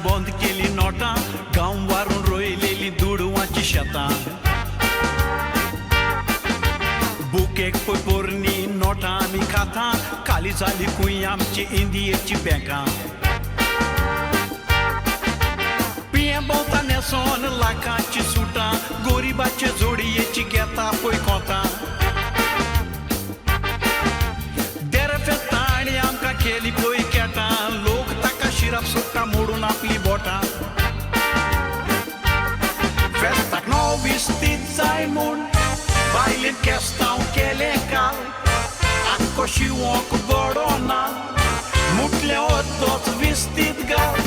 बंद केली नोटां गांव वारून रोयलेली दुडवांची शेतां बुकेक पळय पोरणी नोटां आमी खाता खाली जाली खूंय आमची इंडियेची बँकां पियें भोंवता नेसोन लाखांची सुटां गोरिबाचे जोडयेची घेता पळय कोतां ताणी आमकां केली पळय केटां लोक ताका शिराप सोडटा मोडून आपली बोटां फेस्ताक नोवीस तीत जाय म्हूण बायलेन केस्तांव केलें काल आख्खो शिवोंक बडो ना मुटलें वतोच विस्तीत घाल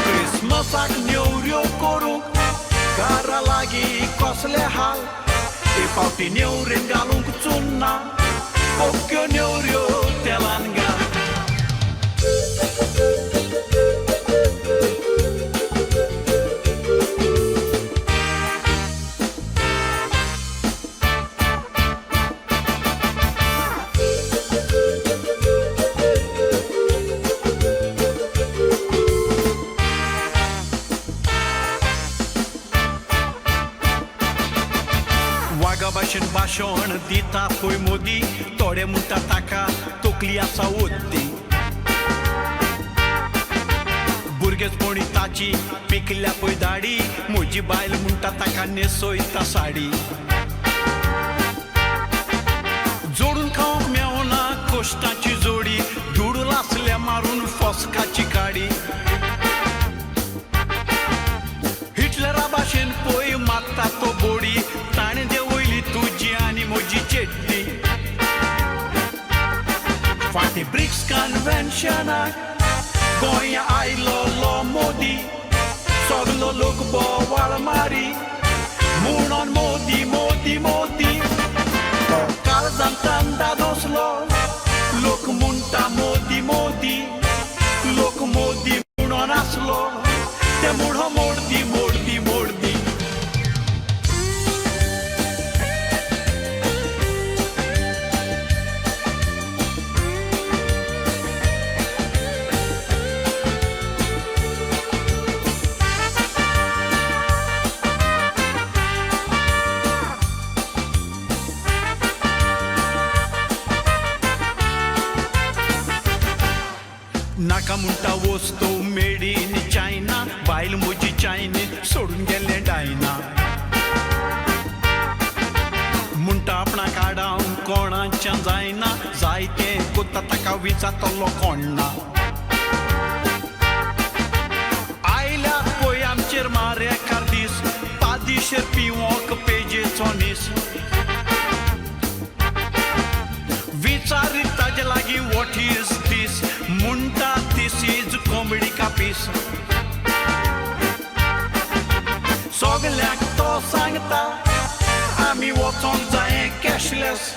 क्रिसमसाक नेवऱ्यो करूंक घरा लागीं कसले हाल ते फावटी नेवरेन घालूंक चुन्ना ओक्यो नेवऱ्यो तेलान घाल वागा भाशेन भाशण दिता पळय मोदी थोडे म्हणटा ताका तकली आसा ओद्दी भुरगेचपणी ताची पिकल्या पळय दाडी म्हजी बायल म्हणटा ताका न्हेसयता साडी जोडून खावंक मेवना कोश्टाची जोडी दुडू लासल्या मारून फॉस्काची काडी हिटलरा भाशेन पळय मारता तो बोडी ताणें देंवयली तुजी आनी म्हजी चेड्डी फाटीं ब्रिक्स कन्वेन्शनाक गोंया आयलो मोदी सगलो लोक बोवाळ मारी म्हणून मोदी मोदी मोदी काळजांत तांडा दसलो लोक म्हणटा मोदी मोदी लोक मोदी म्हणून आसलो ते म्हणून मोडदी मोडदी मोडदी नाका म्हणटा वस्तू मेड इन चायना बायल म्हजी चायनीन सोडून गेले डायना म्हणटा आपणा काडावंक कोणाच्या जायना जायते कोत्ता ताका विचारतलो कोण ना आयल्या पळय आमचेर मारेकार दीस पादेशेर पिवोंक पेजेचो नीस विचारीत ताजे लागीं वॉट इज दीस म्हणटा दीस इज कोंबडी कापीस सगल्यांक तो सांगता आमी वचोंक जाय कॅशलेस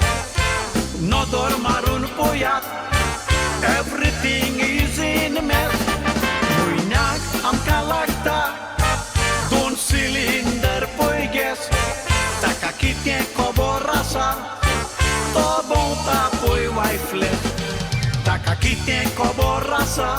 नदर मारून पळयात एवरीथींग इज इन मेस म्हयन्याक आमकां लागता 2 सिलिंडर पळय गॅस ताका कितें खबर आसा तो भोंवता पळय वायफलेस ताका कितें खबर आसा